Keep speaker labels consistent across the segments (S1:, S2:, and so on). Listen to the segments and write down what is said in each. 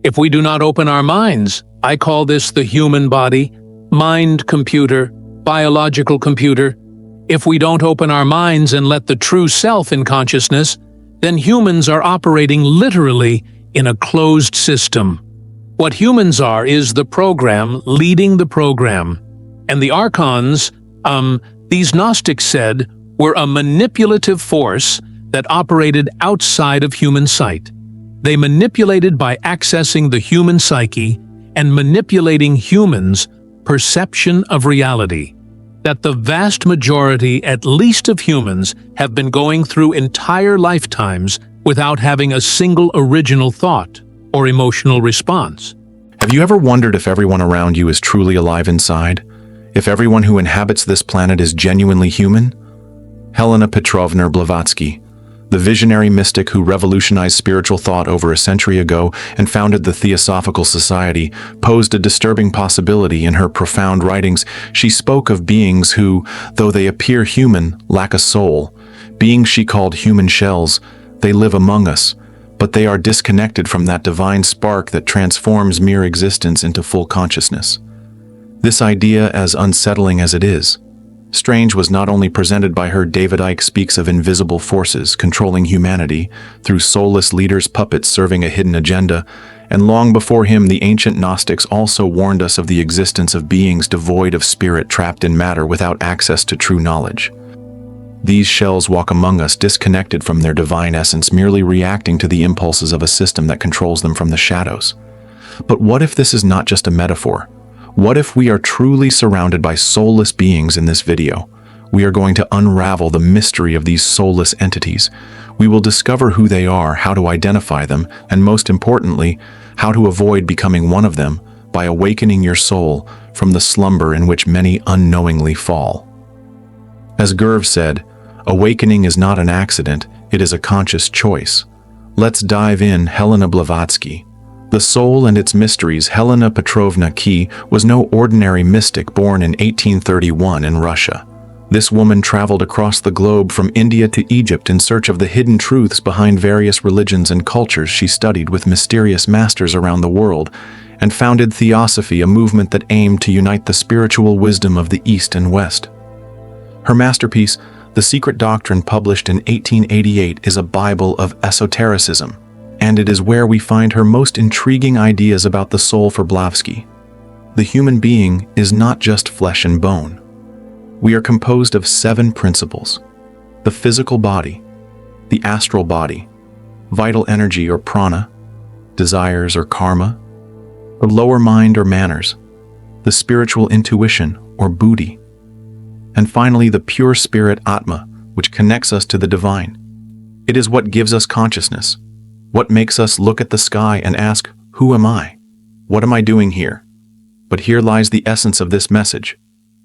S1: If we do not open our minds, I call this the human body, mind computer, biological computer. If we don't open our minds and let the true self in consciousness, then humans are operating literally in a closed system. What humans are is the program leading the program. And the archons, these Gnostics said, were a manipulative force that operated outside of human sight. They manipulated by accessing the human psyche and manipulating humans' perception of reality. That the vast majority, at least of humans, have been going through entire lifetimes without having a single original thought or emotional response.
S2: Have you ever wondered if everyone around you is truly alive inside? If everyone who inhabits this planet is genuinely human? Helena Petrovna Blavatsky, the visionary mystic who revolutionized spiritual thought over a century ago and founded the Theosophical Society, posed a disturbing possibility in her profound writings. She spoke of beings who, though they appear human, lack a soul. Beings she called human shells. They live among us, but they are disconnected from that divine spark that transforms mere existence into full consciousness. This idea, as unsettling as it is, strange, was not only presented by her. David Icke speaks of invisible forces controlling humanity through soulless leaders, puppets serving a hidden agenda, and long before him the ancient Gnostics also warned us of the existence of beings devoid of spirit, trapped in matter without access to true knowledge. These shells walk among us disconnected from their divine essence, merely reacting to the impulses of a system that controls them from the shadows. But what if this is not just a metaphor? What if we are truly surrounded by soulless beings in this video? We are going to unravel the mystery of these soulless entities. We will discover who they are, how to identify them, and most importantly, how to avoid becoming one of them by awakening your soul from the slumber in which many unknowingly fall. As Gurdjieff said, awakening is not an accident, it is a conscious choice. Let's dive in. Helena Blavatsky. The soul and its mysteries. Helena Petrovna Icke was no ordinary mystic born in 1831 in Russia. This woman traveled across the globe from India to Egypt in search of the hidden truths behind various religions and cultures. She studied with mysterious masters around the world and founded Theosophy, a movement that aimed to unite the spiritual wisdom of the East and West. Her masterpiece, The Secret Doctrine, published in 1888, is a Bible of esotericism, and it is where we find her most intriguing ideas about the soul. For Blavatsky, the human being is not just flesh and bone. We are composed of 7 principles: the physical body, the astral body, vital energy or prana, desires or karma, the lower mind or manners, the spiritual intuition or buddhi, and finally the pure spirit atma, which connects us to the divine. It is what gives us consciousness, what makes us look at the sky and ask, who am I? What am I doing here? But here lies the essence of this message.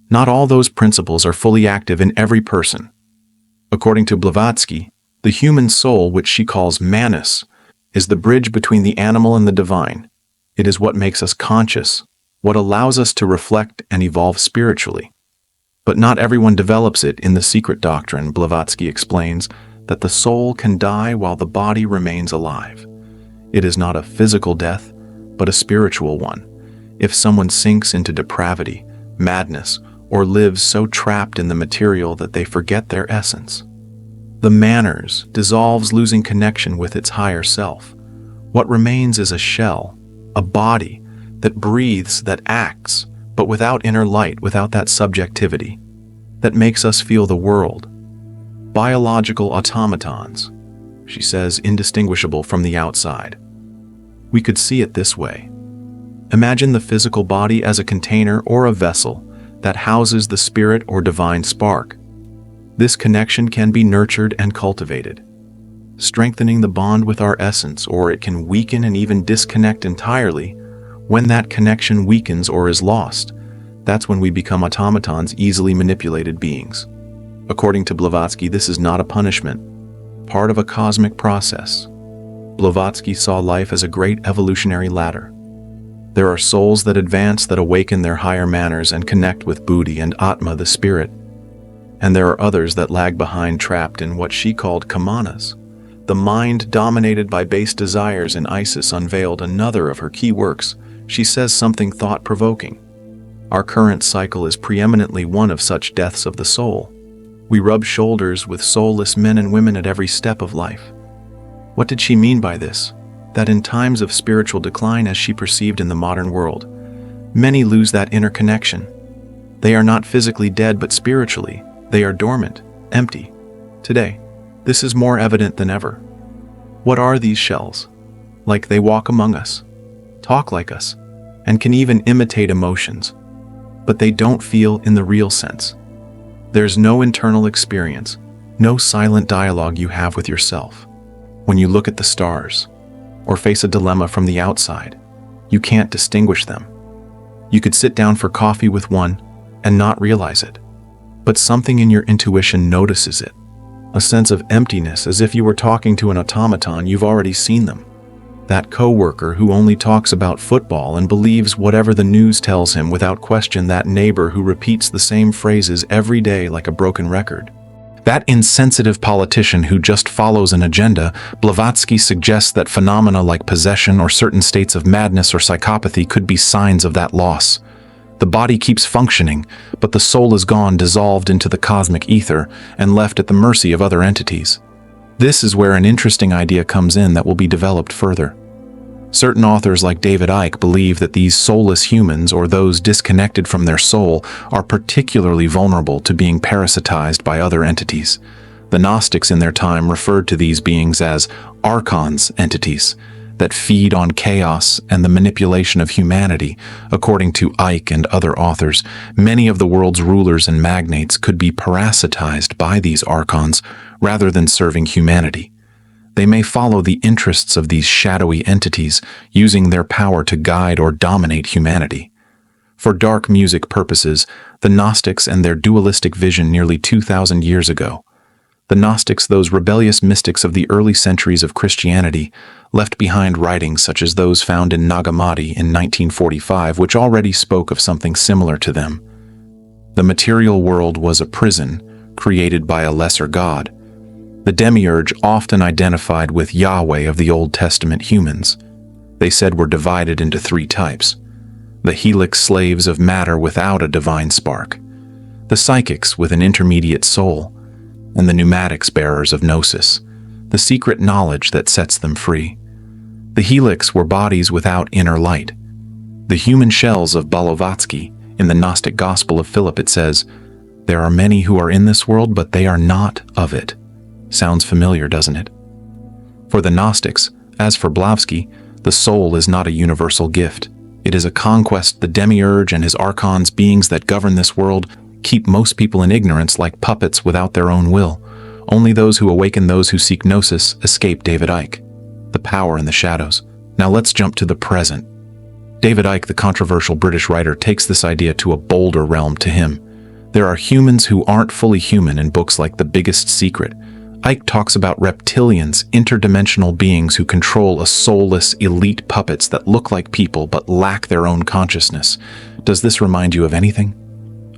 S2: Not all those principles are fully active in every person. According to Blavatsky, the human soul, which she calls manas, is the bridge between the animal and the divine. It is what makes us conscious, what allows us to reflect and evolve spiritually. But not everyone develops it. In The Secret Doctrine, Blavatsky explains that the soul can die while the body remains alive. It is not a physical death, but a spiritual one. If someone sinks into depravity, madness, or lives so trapped in the material that they forget their essence, the manners dissolves, losing connection with its higher self. What remains is a shell, a body that breathes, that acts, but without inner light, without that subjectivity that makes us feel the world. Biological automatons, she says, indistinguishable from the outside. We could see it this way. Imagine the physical body as a container or a vessel that houses the spirit or divine spark. This connection can be nurtured and cultivated, strengthening the bond with our essence, or it can weaken and even disconnect entirely. When that connection weakens or is lost, that's when we become automatons, easily manipulated beings. According to Blavatsky, this is not a punishment, part of a cosmic process. Blavatsky saw life as a great evolutionary ladder. There are souls that advance, that awaken their higher manners and connect with buddhi and atma, the spirit. And there are others that lag behind, trapped in what she called kamanas, The Mind Dominated by Base Desires in Isis unveiled another of her key works. She says something thought-provoking. Our current cycle is preeminently one of such deaths of the soul. We rub shoulders with soulless men and women at every step of life. What did she mean by this? That in times of spiritual decline as she perceived in the modern world, many lose that inner connection. They are not physically dead, but spiritually, they are dormant, empty. Today, this is more evident than ever. What are these shells? Like they walk among us, talk like us, and can even imitate emotions, but they don't feel in the real sense. There's no internal experience, no silent dialogue you have with yourself. When you look at the stars, or face a dilemma from the outside, you can't distinguish them. You could sit down for coffee with one and not realize it, but something in your intuition notices it. A sense of emptiness, as if you were talking to an automaton you've already seen them. That coworker who only talks about football and believes whatever the news tells him without question. That neighbor who repeats the same phrases every day like a broken record. That insensitive politician who just follows an agenda. Blavatsky suggests that phenomena like possession or certain states of madness or psychopathy could be signs of that loss. The body keeps functioning, but the soul is gone, dissolved into the cosmic ether, and left at the mercy of other entities. This is where an interesting idea comes in that will be developed further. Certain authors like David Icke believe that these soulless humans, or those disconnected from their soul, are particularly vulnerable to being parasitized by other entities. The Gnostics in their time referred to these beings as archons, entities that feed on chaos and the manipulation of humanity. According to Icke and other authors, many of the world's rulers and magnates could be parasitized by these archons rather than serving humanity. They may follow the interests of these shadowy entities, using their power to guide or dominate humanity. For dark music purposes, the Gnostics and their dualistic vision nearly 2,000 years ago. The Gnostics, those rebellious mystics of the early centuries of Christianity, left behind writings such as those found in Nag Hammadi in 1945, which already spoke of something similar to them. The material world was a prison created by a lesser god. The demiurge, often identified with Yahweh of the Old Testament humans, they said were divided into three types: the helix slaves of matter without a divine spark, the psychics with an intermediate soul, and the pneumatics bearers of gnosis, the secret knowledge that sets them free. The helix were bodies without inner light. The human shells of Blavatsky. In the Gnostic Gospel of Philip it says, "There are many who are in this world, but they are not of it." Sounds familiar, doesn't it? For the Gnostics, as for Blavatsky, the soul is not a universal gift. It is a conquest. The demiurge and his archons, beings that govern this world, keep most people in ignorance like puppets without their own will. Only those who awaken those who seek gnosis escape. David Icke. The power in the shadows. Now let's jump to the present. David Icke, the controversial British writer, takes this idea to a bolder realm. To him, there are humans who aren't fully human in books like The Biggest Secret. Icke talks about reptilians, interdimensional beings who control a soulless, elite puppets that look like people but lack their own consciousness. Does this remind you of anything?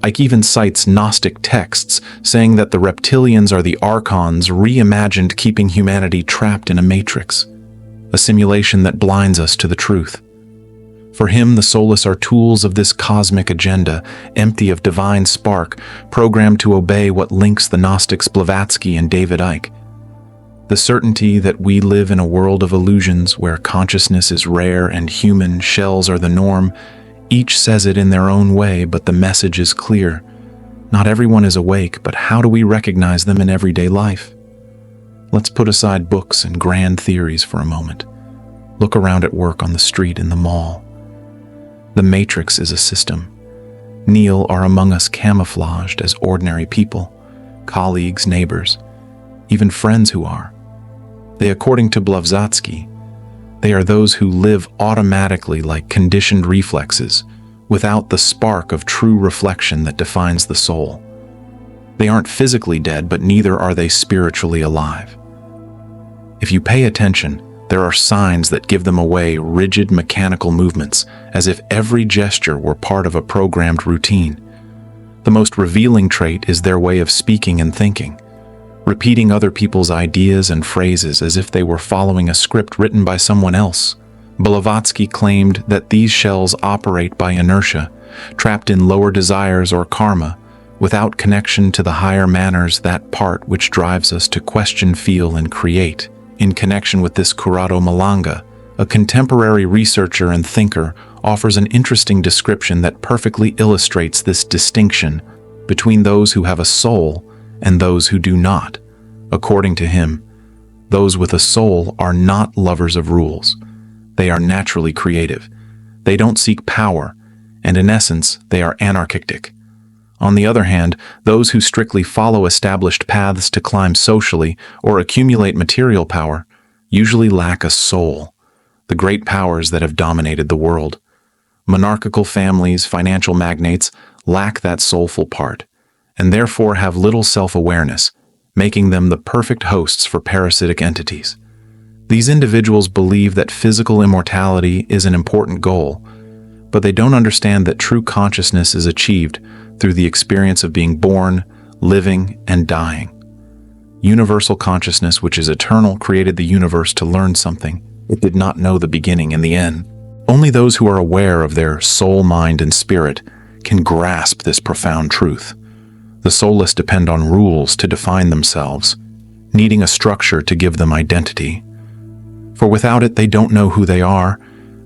S2: Icke even cites Gnostic texts, saying that the reptilians are the archons reimagined, keeping humanity trapped in a matrix, a simulation that blinds us to the truth. For him, the soulless are tools of this cosmic agenda, empty of divine spark, programmed to obey what links the Gnostics Blavatsky and David Icke. The certainty that we live in a world of illusions where consciousness is rare and human shells are the norm. Each says it in their own way, but the message is clear. Not everyone is awake, but how do we recognize them in everyday life? Let's put aside books and grand theories for a moment. Look around at work, on the street, in the mall. The matrix is a system. Neil are among us camouflaged as ordinary people, colleagues, neighbors, even friends who are. They, according to Blavatsky, they are those who live automatically like conditioned reflexes, without the spark of true reflection that defines the soul. They aren't physically dead, but neither are they spiritually alive. If you pay attention, there are signs that give them away: rigid mechanical movements, as if every gesture were part of a programmed routine. The most revealing trait is their way of speaking and thinking. repeating other people's ideas and phrases as if they were following a script written by someone else. Blavatsky claimed that these shells operate by inertia, trapped in lower desires or karma, without connection to the higher manners, that part which drives us to question, feel, and create. In connection with this, Gurdjieff Malanga, a contemporary researcher and thinker, offers an interesting description that perfectly illustrates this distinction between those who have a soul and those who do not. According to him, those with a soul are not lovers of rules. They are naturally creative. They don't seek power, and in essence, they are anarchic. On the other hand, those who strictly follow established paths to climb socially or accumulate material power usually lack a soul, the great powers that have dominated the world. Monarchical families, financial magnates, lack that soulful part, and therefore have little self-awareness, making them the perfect hosts for parasitic entities. These individuals believe that physical immortality is an important goal, but they don't understand that true consciousness is achieved through the experience of being born, living, and dying. Universal consciousness, which is eternal, created the universe to learn something. It did not know the beginning and the end. Only those who are aware of their soul, mind, and spirit can grasp this profound truth. The soulless depend on rules to define themselves, needing a structure to give them identity. For without it, they don't know who they are.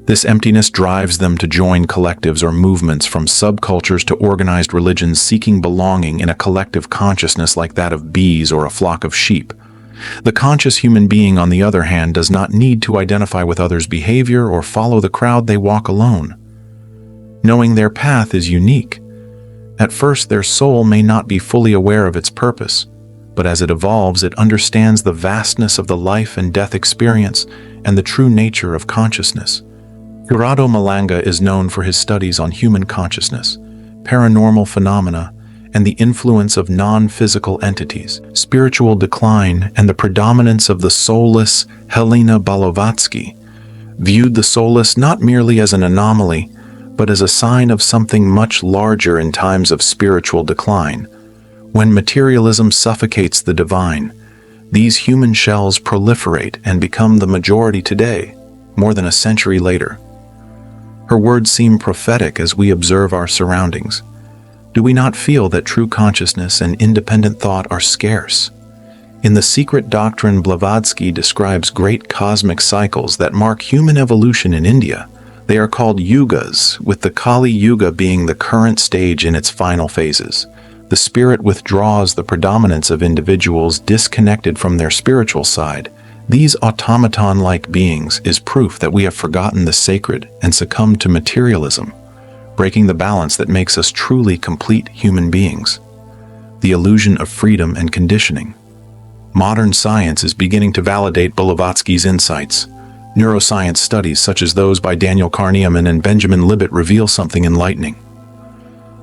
S2: This emptiness drives them to join collectives or movements, from subcultures to organized religions, seeking belonging in a collective consciousness like that of bees or a flock of sheep. The conscious human being, on the other hand, does not need to identify with others' behavior or follow the crowd. They walk alone, knowing their path is unique. At first, their soul may not be fully aware of its purpose, but as it evolves, it understands the vastness of the life and death experience and the true nature of consciousness. Gurdjieff Malanga is known for his studies on human consciousness, paranormal phenomena, and the influence of non-physical entities, spiritual decline, and the predominance of the soulless. Helena Blavatsky viewed the soulless not merely as an anomaly, but as a sign of something much larger in times of spiritual decline. When materialism suffocates the divine, these human shells proliferate and become the majority today, more than a century later. Her words seem prophetic as we observe our surroundings. Do we not feel that true consciousness and independent thought are scarce? In The Secret Doctrine, Blavatsky describes great cosmic cycles that mark human evolution in India. They are called yugas, with the Kali Yuga being the current stage in its final phases. The spirit withdraws the predominance of individuals disconnected from their spiritual side. These automaton-like beings is proof that we have forgotten the sacred and succumbed to materialism, breaking the balance that makes us truly complete human beings. The illusion of freedom and conditioning. Modern science is beginning to validate Blavatsky's insights. Neuroscience studies such as those by Daniel Kahneman and Benjamin Libet reveal something enlightening.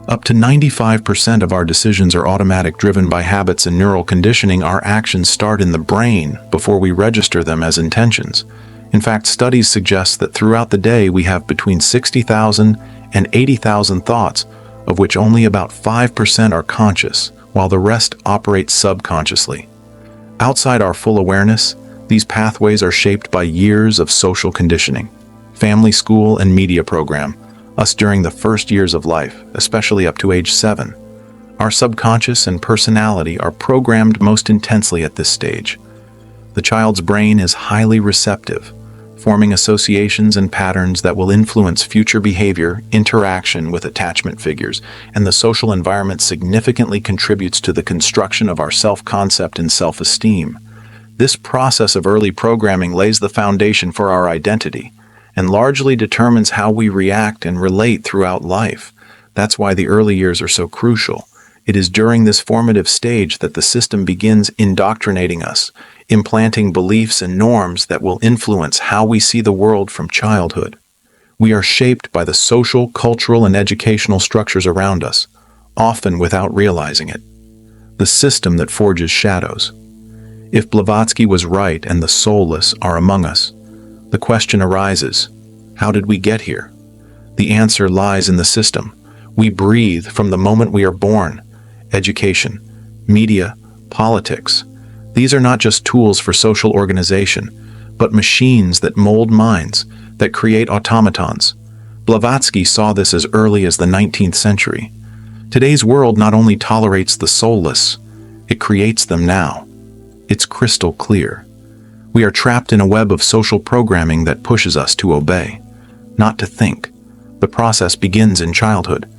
S2: Up to 95% of our decisions are automatic, driven by habits and neural conditioning. Our actions start in the brain before we register them as intentions. In fact, studies suggest that throughout the day we have between 60,000 and 80,000 thoughts, of which only about 5% are conscious, while the rest operate subconsciously. Outside our full awareness, these pathways are shaped by years of social conditioning, family, school, and media program, us during the first years of life, especially up to age 7. Our subconscious and personality are programmed most intensely at this stage. The child's brain is highly receptive, forming associations and patterns that will influence future behavior, interaction with attachment figures, and the social environment significantly contributes to the construction of our self-concept and self-esteem. This process of early programming lays the foundation for our identity, and largely determines how we react and relate throughout life. That's why the early years are so crucial. It is during this formative stage that the system begins indoctrinating us, implanting beliefs and norms that will influence how we see the world from childhood. We are shaped by the social, cultural, and educational structures around us, often without realizing it. The system that forges shadows. If Blavatsky was right and the soulless are among us, the question arises, how did we get here? The answer lies in the system. We breathe from the moment we are born. Education, media, politics, These are not just tools for social organization, but machines that mold minds, that create automatons. Blavatsky saw this as early as the 19th century. Today's world not only tolerates the soulless, it creates them now. It's crystal clear. We are trapped in a web of social programming that pushes us to obey, not to think. The process begins in childhood.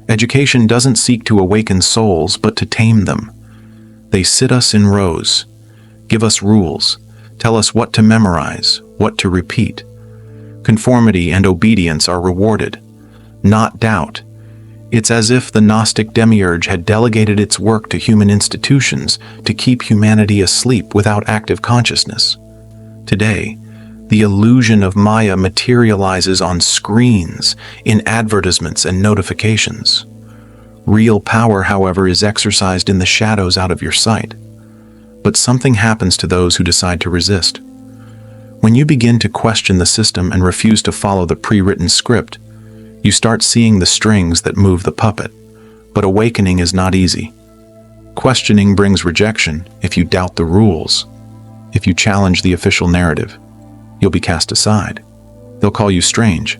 S2: Education doesn't seek to awaken souls, but to tame them. They sit us in rows, give us rules, tell us what to memorize, what to repeat. Conformity and obedience are rewarded, not doubt. It's as if the Gnostic demiurge had delegated its work to human institutions to keep humanity asleep without active consciousness. Today, the illusion of Maya materializes on screens, in advertisements and notifications. Real power, however, is exercised in the shadows out of your sight. But something happens to those who decide to resist. When you begin to question the system and refuse to follow the pre-written script, you start seeing the strings that move the puppet. But awakening is not easy. Questioning brings rejection if you doubt the rules. If you challenge the official narrative, you'll be cast aside. They'll call you strange,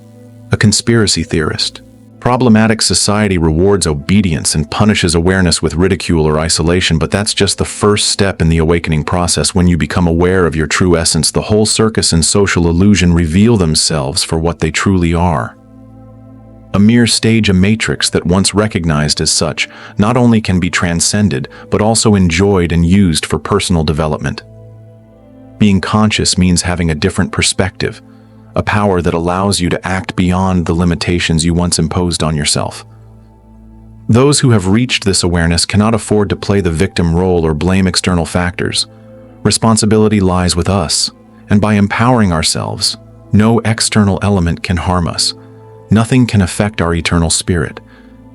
S2: a conspiracy theorist. Problematic society rewards obedience and punishes awareness with ridicule or isolation, but that's just the first step in the awakening process. When you become aware of your true essence, the whole circus and social illusion reveal themselves for what they truly are. A mere stage, a matrix that once recognized as such, not only can be transcended, but also enjoyed and used for personal development. Being conscious means having a different perspective, a power that allows you to act beyond the limitations you once imposed on yourself. Those who have reached this awareness cannot afford to play the victim role or blame external factors. Responsibility lies with us, and by empowering ourselves, no external element can harm us. Nothing can affect our eternal spirit.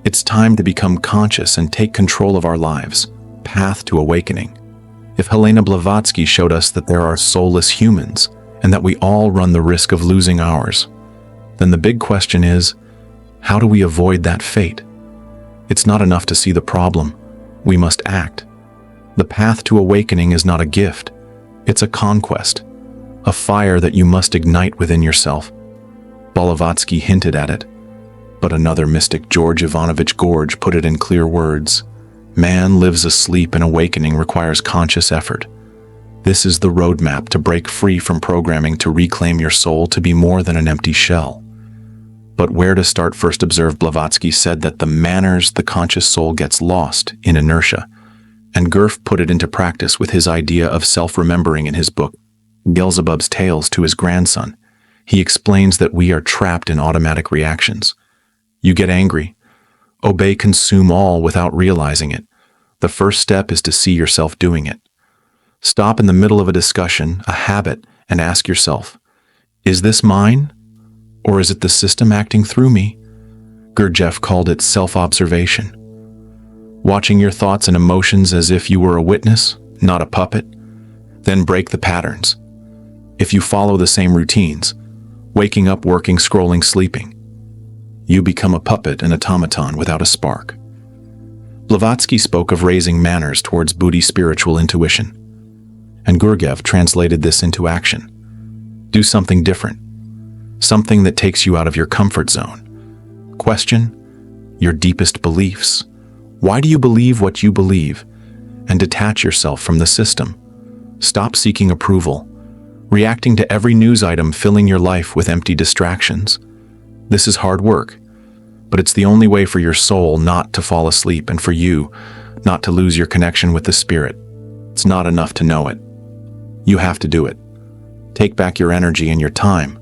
S2: It's time to become conscious and take control of our lives. Path to awakening. If Helena Blavatsky showed us that there are soulless humans, and that we all run the risk of losing ours, then the big question is, how do we avoid that fate? It's not enough to see the problem. We must act. The path to awakening is not a gift. It's a conquest, a fire that you must ignite within yourself. Blavatsky hinted at it, but another mystic, George Ivanovich Gurdjieff, put it in clear words. Man lives asleep, and awakening requires conscious effort. This is the roadmap to break free from programming, to reclaim your soul, to be more than an empty shell. But where to start? First, observe. Blavatsky said that the manners the conscious soul gets lost in inertia, and Gurdjieff put it into practice with his idea of self-remembering in his book, Beelzebub's Tales, to his grandson. He explains that we are trapped in automatic reactions. You get angry, obey, consume all without realizing it. The first step is to see yourself doing it. Stop in the middle of a discussion, a habit, and ask yourself, is this mine, or is it the system acting through me? Gurdjieff called it self-observation. Watching your thoughts and emotions as if you were a witness, not a puppet. Then break the patterns. If you follow the same routines, waking up, working, scrolling, sleeping, you become a puppet, an automaton without a spark. Blavatsky spoke of raising manners towards Buddhi spiritual intuition, and Gurdjieff translated this into action. Do something different, something that takes you out of your comfort zone. Question your deepest beliefs. Why do you believe what you believe? And detach yourself from the system. Stop seeking approval, reacting to every news item, filling your life with empty distractions. This is hard work, but it's the only way for your soul not to fall asleep, and for you not to lose your connection with the spirit. It's not enough to know it. You have to do it. Take back your energy and your time.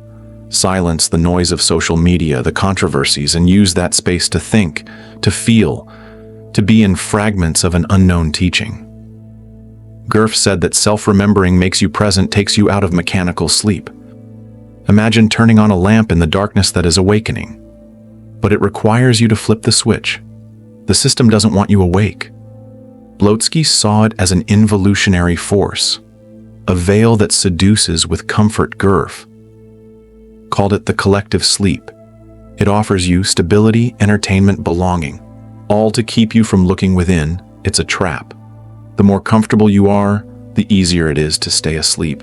S2: Silence the noise of social media, the controversies, and use that space to think, to feel, to be in fragments of an unknown teaching. Gurdjieff said that self-remembering makes you present, takes you out of mechanical sleep. Imagine turning on a lamp in the darkness that is awakening. But it requires you to flip the switch. The system doesn't want you awake. Blavatsky saw it as an involutionary force, a veil that seduces with comfort. Gurdjieff called it the collective sleep. It offers you stability, entertainment, belonging, all to keep you from looking within. It's a trap. The more comfortable you are, the easier it is to stay asleep.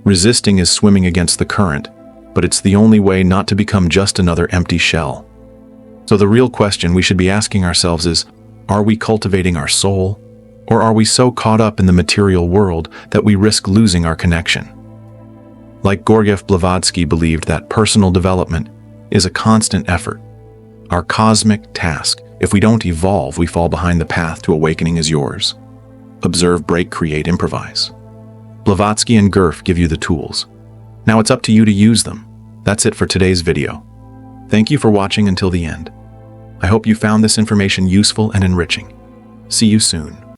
S2: Resisting is swimming against the current, but it's the only way not to become just another empty shell. So the real question we should be asking ourselves is, are we cultivating our soul, or are we so caught up in the material world that we risk losing our connection? Like Gurdjieff, Blavatsky believed that personal development is a constant effort. Our cosmic task. If we don't evolve, we fall behind. The path to awakening is yours. Observe, break, create, improvise. Blavatsky and Gurdjieff give you the tools. Now it's up to you to use them. That's it for today's video. Thank you for watching until the end. I hope you found this information useful and enriching. See you soon.